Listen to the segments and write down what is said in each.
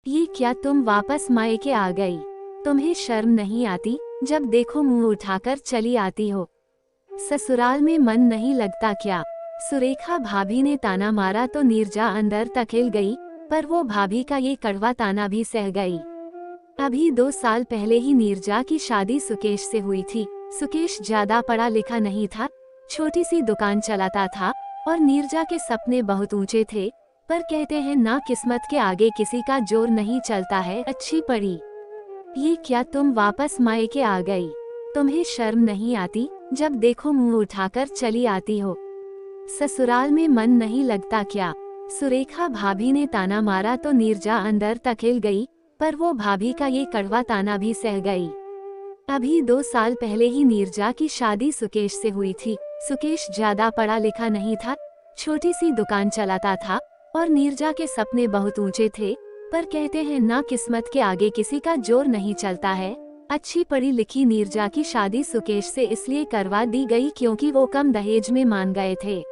ये क्या तुम वापस मायके आ गई? तुम्हें शर्म नहीं आती? जब देखो मुंह उठाकर चली आती हो। ससुराल में मन नहीं लगता क्या? सुरेखा भाभी ने ताना मारा तो नीरजा अंदर तक हिल गई, पर वो भाभी का ये कड़वा ताना भी सह गई। अभी 2 साल पहले ही नीरजा की शादी सुकेश से हुई थी। सुकेश ज्यादा पढ़ा लिखा नहीं था, छोटी सी दुकान चलाता था और नीरजा के सपने बहुत ऊंचे थे। पर कहते हैं ना, किस्मत के आगे किसी का जोर नहीं चलता है। अच्छी पड़ी। ये क्या तुम वापस मायके आ गई? तुम्हें शर्म नहीं आती? जब देखो मुंह उठाकर चली आती हो। ससुराल में मन नहीं लगता क्या? सुरेखा भाभी ने ताना मारा तो नीरजा अंदर तक हिल गई, पर वो भाभी का ये कड़वा ताना भी सह गई। अभी 2 साल पहले ही नीरजा की शादी सुकेश से हुई थी। सुकेश ज्यादा पढ़ा लिखा नहीं था, छोटी सी दुकान चलाता था और नीरजा के सपने बहुत ऊंचे थे। पर कहते हैं ना, किस्मत के आगे किसी का जोर नहीं चलता है। अच्छी पढ़ी लिखी नीरजा की शादी सुकेश से इसलिए करवा दी गई क्योंकि वो कम दहेज में मान गए थे।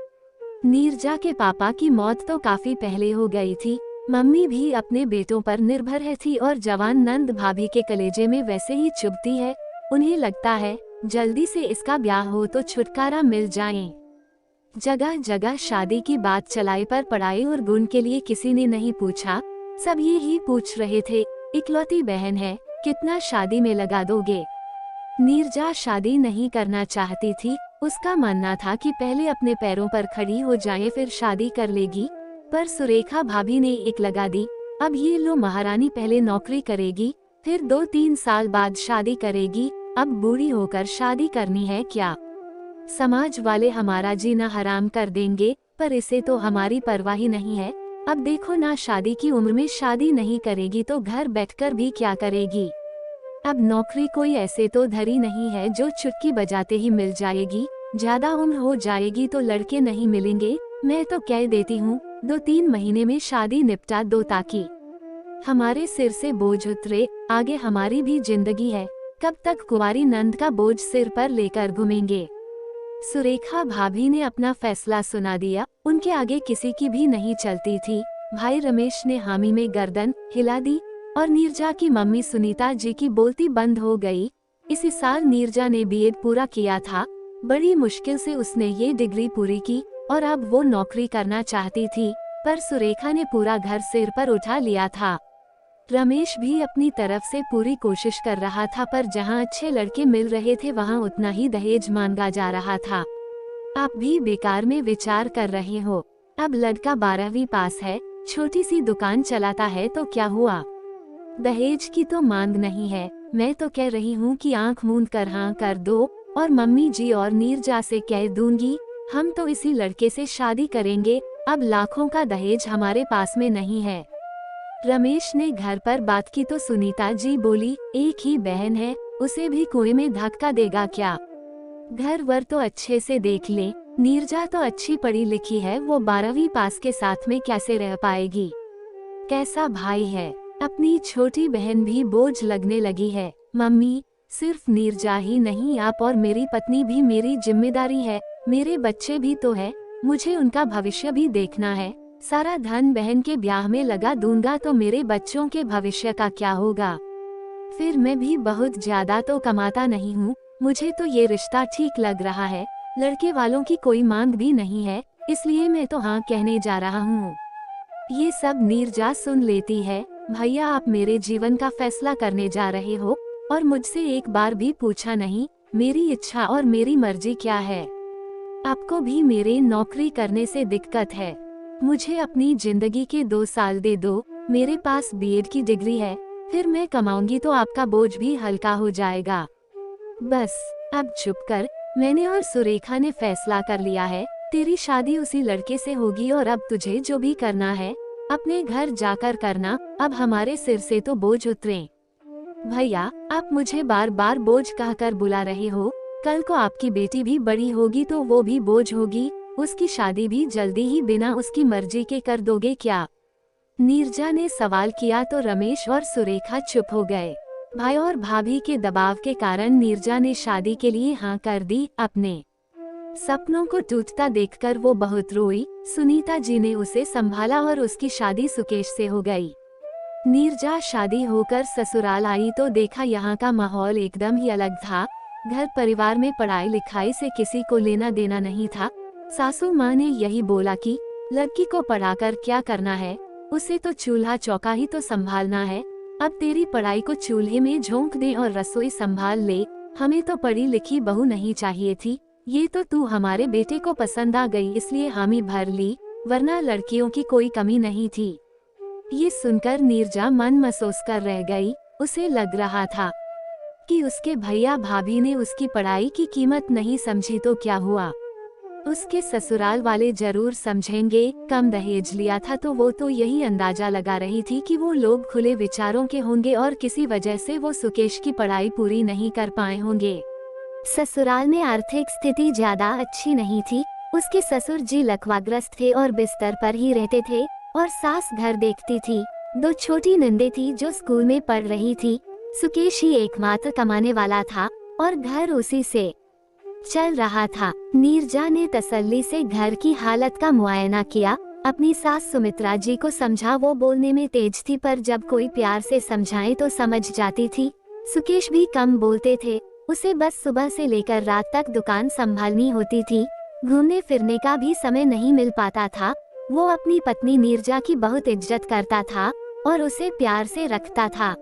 नीरजा के पापा की मौत तो काफी पहले हो गई थी। मम्मी भी अपने बेटों पर निर्भर है थी और जवान नंद भाभी के कलेजे में वैसे ही चुभती है। उन्हें लगता है जल्दी से इसका ब्याह हो तो छुटकारा मिल जाए। जगह जगह शादी की बात चलाई, पर पढ़ाई और गुण के लिए किसी ने नहीं पूछा। सब ये ही पूछ रहे थे, इकलौती बहन है, कितना शादी में लगा दोगे? नीरजा शादी नहीं करना चाहती थी। उसका मानना था कि पहले अपने पैरों पर खड़ी हो जाए फिर शादी कर लेगी। पर सुरेखा भाभी ने एक लगा दी, अब ये लो महारानी, पहले नौकरी करेगी फिर 2-3 साल बाद शादी करेगी। अब बूढ़ी होकर शादी करनी है क्या? समाज वाले हमारा जीना हराम कर देंगे, पर इसे तो हमारी परवाह ही नहीं है। अब देखो ना, शादी की उम्र में शादी नहीं करेगी तो घर बैठकर भी क्या करेगी? अब नौकरी कोई ऐसे तो धरी नहीं है जो चुटकी बजाते ही मिल जाएगी। ज्यादा उम्र हो जाएगी तो लड़के नहीं मिलेंगे। मैं तो कह देती हूँ 2-3 महीने में शादी निपटा दो, ताकि हमारे सिर से बोझ उतरे। आगे हमारी भी जिंदगी है, कब तक कुंवारी नंद का बोझ सिर पर लेकर घूमेंगे? सुरेखा भाभी ने अपना फैसला सुना दिया। उनके आगे किसी की भी नहीं चलती थी। भाई रमेश ने हामी में गर्दन हिला दी और नीरजा की मम्मी सुनीता जी की बोलती बंद हो गई। इसी साल नीरजा ने बीएड पूरा किया था। बड़ी मुश्किल से उसने ये डिग्री पूरी की और अब वो नौकरी करना चाहती थी, पर सुरेखा ने पूरा घर सिर पर उठा लिया था। रमेश भी अपनी तरफ से पूरी कोशिश कर रहा था, पर जहां अच्छे लड़के मिल रहे थे वहां उतना ही दहेज मांगा जा रहा था। आप भी बेकार में विचार कर रहे हो। अब लड़का 12वीं पास है, छोटी सी दुकान चलाता है तो क्या हुआ? दहेज की तो मांग नहीं है। मैं तो कह रही हूँ कि आंख मूंद कर हाँ कर दो और मम्मी जी और नीरजा से कह दूंगी, हम तो इसी लड़के से शादी करेंगे। अब लाखों का दहेज हमारे पास में नहीं है। रमेश ने घर पर बात की तो सुनीता जी बोली, एक ही बहन है, उसे भी कुएं में धक्का देगा क्या? घर वर तो अच्छे से देख ले। नीरजा तो अच्छी पढ़ी लिखी है, वो 12वीं पास के साथ में कैसे रह पाएगी? कैसा भाई है? अपनी छोटी बहन भी बोझ लगने लगी है। मम्मी, सिर्फ नीरजा ही नहीं, आप और मेरी पत्नी भी मेरी जिम्मेदारी है। मेरे बच्चे भी तो है, मुझे उनका भविष्य भी देखना है। सारा धन बहन के ब्याह में लगा दूंगा तो मेरे बच्चों के भविष्य का क्या होगा? फिर मैं भी बहुत ज्यादा तो कमाता नहीं हूँ। मुझे तो ये रिश्ता ठीक लग रहा है। लड़के वालों की कोई मांग भी नहीं है, इसलिए मैं तो हाँ कहने जा रहा हूँ। ये सब नीरजा सुन लेती है। भैया, आप मेरे जीवन का फैसला करने जा रहे हो और मुझसे एक बार भी पूछा नहीं मेरी इच्छा और मेरी मर्जी क्या है। आपको भी मेरे नौकरी करने से दिक्कत है। मुझे अपनी जिंदगी के 2 साल दे दो। मेरे पास बीएड की डिग्री है, फिर मैं कमाऊंगी तो आपका बोझ भी हल्का हो जाएगा। बस अब चुप कर। मैंने और सुरेखा ने फैसला कर लिया है, तेरी शादी उसी लड़के से होगी और अब तुझे जो भी करना है अपने घर जाकर करना। अब हमारे सिर से तो बोझ उतरे। भैया, आप मुझे बार बार बोझ कहकर बुला रहे हो। कल को आपकी बेटी भी बड़ी होगी तो वो भी बोझ होगी। उसकी शादी भी जल्दी ही बिना उसकी मर्जी के कर दोगे क्या? नीरजा ने सवाल किया तो रमेश और सुरेखा चुप हो गए। भाई और भाभी के दबाव के कारण नीरजा ने शादी के लिए हाँ कर दी। अपने सपनों को टूटता देखकर वो बहुत रोई। सुनीता जी ने उसे संभाला और उसकी शादी सुकेश से हो गई। नीरजा शादी होकर ससुराल आई तो देखा यहाँ का माहौल एकदम ही अलग था। घर परिवार में पढ़ाई लिखाई से किसी को लेना देना नहीं था। सासू माँ ने यही बोला कि लड़की को पढ़ाकर क्या करना है, उसे तो चूल्हा चौका ही तो संभालना है। अब तेरी पढ़ाई को चूल्हे में झोंक दे और रसोई संभाल ले, हमें तो पढ़ी लिखी बहू नहीं चाहिए थी। ये तो तू हमारे बेटे को पसंद आ गई इसलिए हामी भर ली, वरना लड़कियों की कोई कमी नहीं थी। ये सुनकर नीरजा मन महसूस कर रह गई। उसे लग रहा था कि उसके भैया भाभी ने उसकी पढ़ाई की कीमत नहीं समझी तो क्या हुआ, उसके ससुराल वाले जरूर समझेंगे। कम दहेज लिया था तो वो तो यही अंदाजा लगा रही थी कि वो लोग खुले विचारों के होंगे और किसी वजह से वो सुकेश की पढ़ाई पूरी नहीं कर पाए होंगे। ससुराल में आर्थिक स्थिति ज्यादा अच्छी नहीं थी। उसके ससुर जी लकवाग्रस्त थे और बिस्तर पर ही रहते थे और सास घर देखती थी। 2 छोटी नंदे थी जो स्कूल में पढ़ रही थी। सुकेश ही एकमात्र कमाने वाला था और घर उसी से चल रहा था। नीरजा ने तसल्ली से घर की हालत का मुआयना किया। अपनी सास सुमित्रा जी को समझा। वो बोलने में तेज थी पर जब कोई प्यार से समझाए तो समझ जाती थी। सुकेश भी कम बोलते थे। उसे बस सुबह से लेकर रात तक दुकान संभालनी होती थी। घूमने फिरने का भी समय नहीं मिल पाता था। वो अपनी पत्नी नीरजा की बहुत इज्जत करता था और उसे प्यार से रखता था।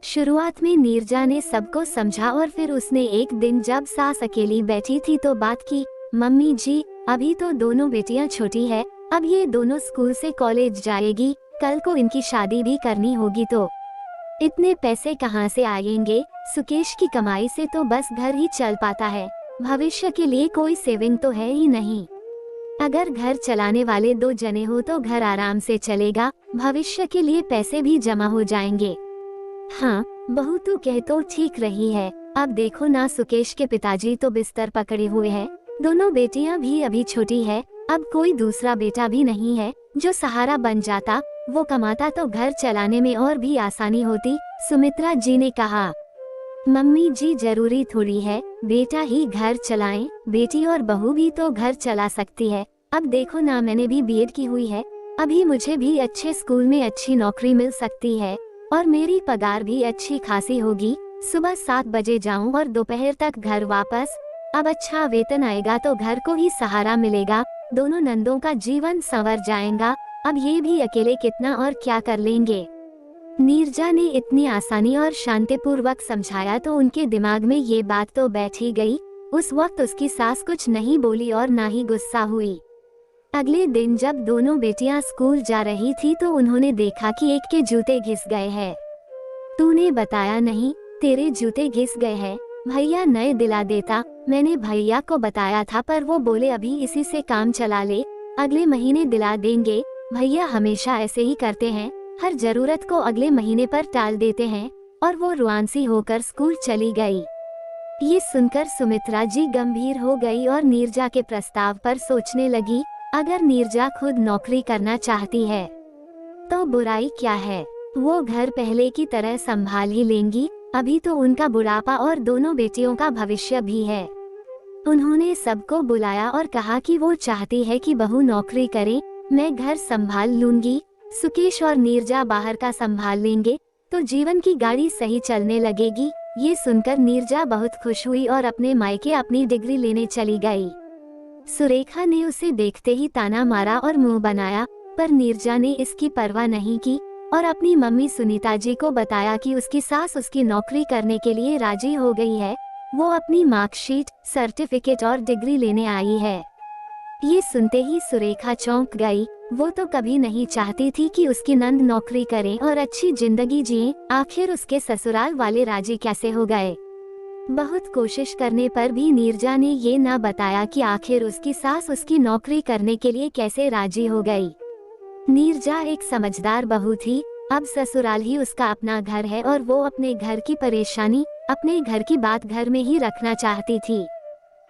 शुरुआत में नीरजा ने सबको समझा और फिर उसने एक दिन जब सास अकेली बैठी थी तो बात की, मम्मी जी अभी तो दोनों बेटियां छोटी है, अब ये दोनों स्कूल से कॉलेज जाएगी, कल को इनकी शादी भी करनी होगी तो इतने पैसे कहाँ से आएंगे। सुकेश की कमाई से तो बस घर ही चल पाता है, भविष्य के लिए कोई सेविंग तो है ही नहीं। अगर घर चलाने वाले 2 जने हो तो घर आराम से चलेगा, भविष्य के लिए पैसे भी जमा हो जाएंगे। हाँ बहू तू कह तो ठीक रही है। अब देखो ना सुकेश के पिताजी तो बिस्तर पकड़े हुए हैं, दोनों बेटियां भी अभी छोटी है, अब कोई दूसरा बेटा भी नहीं है जो सहारा बन जाता। वो कमाता तो घर चलाने में और भी आसानी होती। सुमित्रा जी ने कहा, मम्मी जी जरूरी थोड़ी है बेटा ही घर चलाएं, बेटी और बहू भी तो घर चला सकती है। अब देखो ना मैंने भी बीएड की हुई है, अभी मुझे भी अच्छे स्कूल में अच्छी नौकरी मिल सकती है और मेरी पगार भी अच्छी खासी होगी। सुबह 7 बजे जाऊं और दोपहर तक घर वापस। अब अच्छा वेतन आएगा तो घर को ही सहारा मिलेगा, दोनों नंदों का जीवन संवर जाएगा। अब ये भी अकेले कितना और क्या कर लेंगे। नीरजा ने इतनी आसानी और शांतिपूर्वक समझाया तो उनके दिमाग में ये बात तो बैठ ही गई। उस वक्त उसकी सास कुछ नहीं बोली और ना ही गुस्सा हुई। अगले दिन जब दोनों बेटियां स्कूल जा रही थी तो उन्होंने देखा कि एक के जूते घिस गए हैं। तूने बताया नहीं, तेरे जूते घिस गए हैं, भैया नए दिला देता। मैंने भैया को बताया था पर वो बोले अभी इसी से काम चला ले, अगले महीने दिला देंगे। भैया हमेशा ऐसे ही करते हैं, हर जरूरत को अगले महीने पर टाल देते हैं। और वो रुआंसी होकर स्कूल चली गई। ये सुनकर सुमित्रा जी गंभीर हो गई और नीरजा के प्रस्ताव पर सोचने लगी। अगर नीरजा खुद नौकरी करना चाहती है तो बुराई क्या है, वो घर पहले की तरह संभाल ही लेंगी। अभी तो उनका बुढ़ापा और दोनों बेटियों का भविष्य भी है। उन्होंने सबको बुलाया और कहा कि वो चाहती है कि बहू नौकरी करे, मैं घर संभाल लूंगी, सुकेश और नीरजा बाहर का संभाल लेंगे तो जीवन की गाड़ी सही चलने लगेगी। ये सुनकर नीरजा बहुत खुश हुई और अपने मायके अपनी डिग्री लेने चली गई। सुरेखा ने उसे देखते ही ताना मारा और मुंह बनाया, पर नीरजा ने इसकी परवाह नहीं की और अपनी मम्मी सुनीता जी को बताया कि उसकी सास उसकी नौकरी करने के लिए राजी हो गई है। वो अपनी मार्कशीट, सर्टिफिकेट और डिग्री लेने आई है। ये सुनते ही सुरेखा चौंक गई। वो तो कभी नहीं चाहती थी कि उसकी नंद नौकरी करे और अच्छी जिंदगी जिए, आखिर उसके ससुराल वाले राजी कैसे हो गए। बहुत कोशिश करने पर भी नीरजा ने ये ना बताया कि आखिर उसकी सास उसकी नौकरी करने के लिए कैसे राजी हो गई। नीरजा एक समझदार बहू थी। अब ससुराल ही उसका अपना घर है और वो अपने घर की परेशानी, अपने घर की बात घर में ही रखना चाहती थी।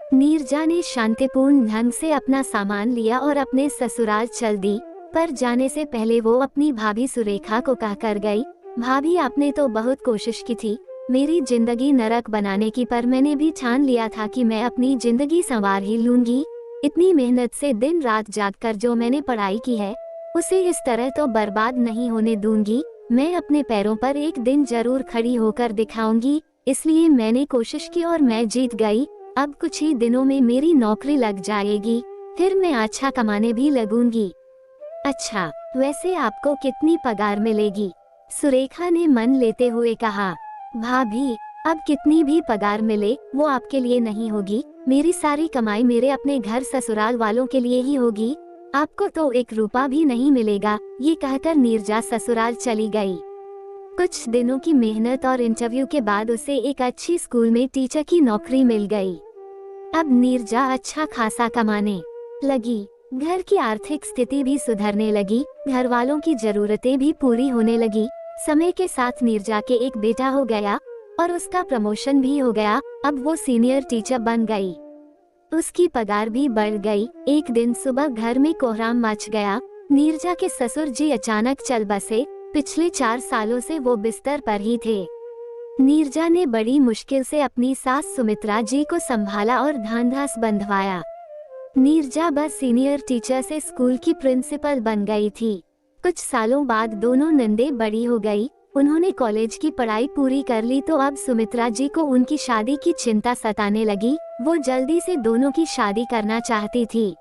नीरजा ने शांतिपूर्ण ढंग से अपना सामान लिया और अपने ससुराल चल दी, पर जाने से पहले वो अपनी भाभी सुरेखा को कहकर गई, भाभी आपने तो बहुत कोशिश की थी मेरी जिंदगी नरक बनाने की, पर मैंने भी ठान लिया था कि मैं अपनी जिंदगी संवार ही लूंगी। इतनी मेहनत से दिन रात जागकर जो मैंने पढ़ाई की है उसे इस तरह तो बर्बाद नहीं होने दूंगी। मैं अपने पैरों पर एक दिन जरूर खड़ी होकर दिखाऊंगी, इसलिए मैंने कोशिश की और मैं जीत गई। अब कुछ ही दिनों में मेरी नौकरी लग जाएगी, फिर मैं अच्छा कमाने भी लगूंगी। अच्छा, वैसे आपको कितनी पगार मिलेगी? सुरेखा ने मन लेते हुए कहा। भाभी, अब कितनी भी पगार मिले वो आपके लिए नहीं होगी। मेरी सारी कमाई मेरे अपने घर ससुराल वालों के लिए ही होगी। आपको तो 1 रुपया भी नहीं मिलेगा। ये कहकर नीरजा ससुराल चली गई। कुछ दिनों की मेहनत और इंटरव्यू के बाद उसे एक अच्छी स्कूल में टीचर की नौकरी मिल गई। अब नीरजा अच्छा खासा कमाने लगी। घर की आर्थिक स्थिति भी सुधरने लगी, घर वालों की जरूरतें भी पूरी होने लगी। समय के साथ नीरजा के एक बेटा हो गया और उसका प्रमोशन भी हो गया। अब वो सीनियर टीचर बन गई। उसकी पगार भी बढ़ गई। एक दिन सुबह घर में कोहराम मच गया। नीरजा के ससुर जी अचानक चल बसे। पिछले 4 सालों से वो बिस्तर पर ही थे। नीरजा ने बड़ी मुश्किल से अपनी सास सुमित्रा जी को संभाला और ढांढस बंधवाया। नीरजा बस सीनियर टीचर से स्कूल की प्रिंसिपल बन गई थी। कुछ सालों बाद दोनों नंदे बड़ी हो गई। उन्होंने कॉलेज की पढ़ाई पूरी कर ली तो अब सुमित्रा जी को उनकी शादी की चिंता सताने लगी। वो जल्दी से दोनों की शादी करना चाहती थी।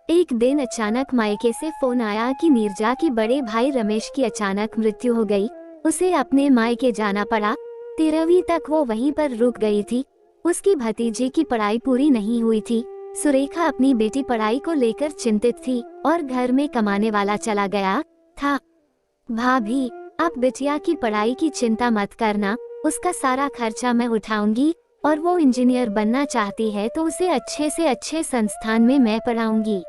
एक दिन अचानक मायके से फोन आया कि नीरजा की बड़े भाई रमेश की अचानक मृत्यु हो गई। उसे अपने मायके जाना पड़ा। 13वीं तक वो वहीं पर रुक गई थी। उसकी भतीजी की पढ़ाई पूरी नहीं हुई थी। सुरेखा अपनी बेटी पढ़ाई को लेकर चिंतित थी और घर में कमाने वाला चला गया था। भाभी, आप बिटिया की पढ़ाई की चिंता मत करना, उसका सारा खर्चा मैं उठाऊंगी और वो इंजीनियर बनना चाहती है तो उसे अच्छे से अच्छे संस्थान में मैं पढ़ाऊंगी।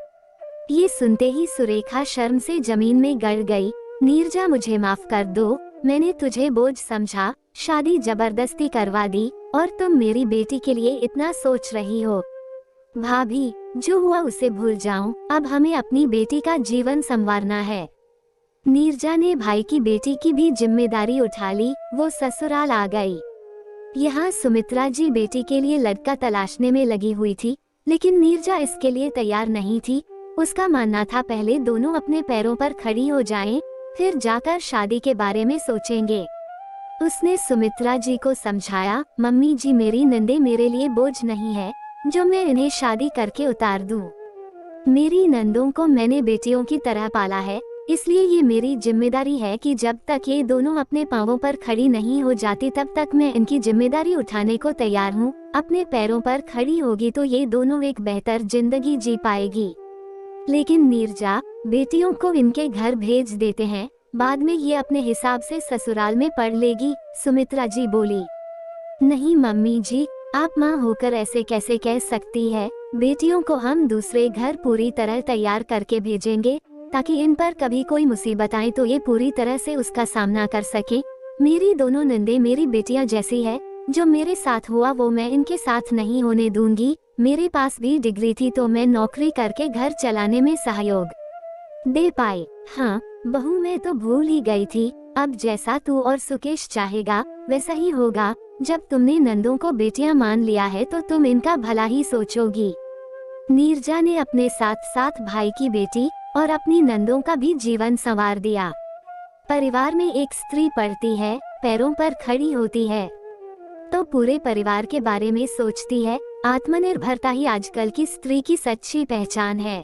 ये सुनते ही सुरेखा शर्म से जमीन में गड़ गई। नीरजा, मुझे माफ कर दो, मैंने तुझे बोझ समझा, शादी जबरदस्ती करवा दी और तुम मेरी बेटी के लिए इतना सोच रही हो। भाभी, जो हुआ उसे भूल जाओ, अब हमें अपनी बेटी का जीवन संवारना है। नीरजा ने भाई की बेटी की भी जिम्मेदारी उठा ली। वो ससुराल आ गई। यहाँ सुमित्रा जी बेटी के लिए लड़का तलाशने में लगी हुई थी, लेकिन नीरजा इसके लिए तैयार नहीं थी। उसका मानना था पहले दोनों अपने पैरों पर खड़ी हो जाएं, फिर जाकर शादी के बारे में सोचेंगे। उसने सुमित्रा जी को समझाया, मम्मी जी, मेरी नंदे मेरे लिए बोझ नहीं है जो मैं इन्हें शादी करके उतार दूं। मेरी नंदों को मैंने बेटियों की तरह पाला है, इसलिए ये मेरी जिम्मेदारी है कि जब तक ये दोनों अपने पांवों पर खड़ी नहीं हो जाती तब तक मैं इनकी जिम्मेदारी उठाने को तैयार हूँ। अपने पैरों पर खड़ी होगी तो ये दोनों एक बेहतर जिंदगी जी पाएगी। लेकिन नीरजा, बेटियों को इनके घर भेज देते हैं, बाद में ये अपने हिसाब से ससुराल में पढ़ लेगी। सुमित्रा जी बोली। नहीं मम्मी जी, आप माँ होकर ऐसे कैसे कह सकती है। बेटियों को हम दूसरे घर पूरी तरह तैयार करके भेजेंगे ताकि इन पर कभी कोई मुसीबत आए तो ये पूरी तरह से उसका सामना कर सके। मेरी दोनों नंदे मेरी बेटियां जैसी है। जो मेरे साथ हुआ वो मैं इनके साथ नहीं होने दूंगी। मेरे पास भी डिग्री थी तो मैं नौकरी करके घर चलाने में सहयोग दे पाई। हाँ बहू, मैं तो भूल ही गई थी। अब जैसा तू और सुकेश चाहेगा वैसा ही होगा। जब तुमने नंदों को बेटियां मान लिया है तो तुम इनका भला ही सोचोगी। नीरजा ने अपने साथ साथ भाई की बेटी और अपनी नंदों का भी जीवन संवार दिया। परिवार में एक स्त्री पढ़ती है, पैरों पर खड़ी होती है तो पूरे परिवार के बारे में सोचती है। आत्मनिर्भरता ही आजकल की स्त्री की सच्ची पहचान है।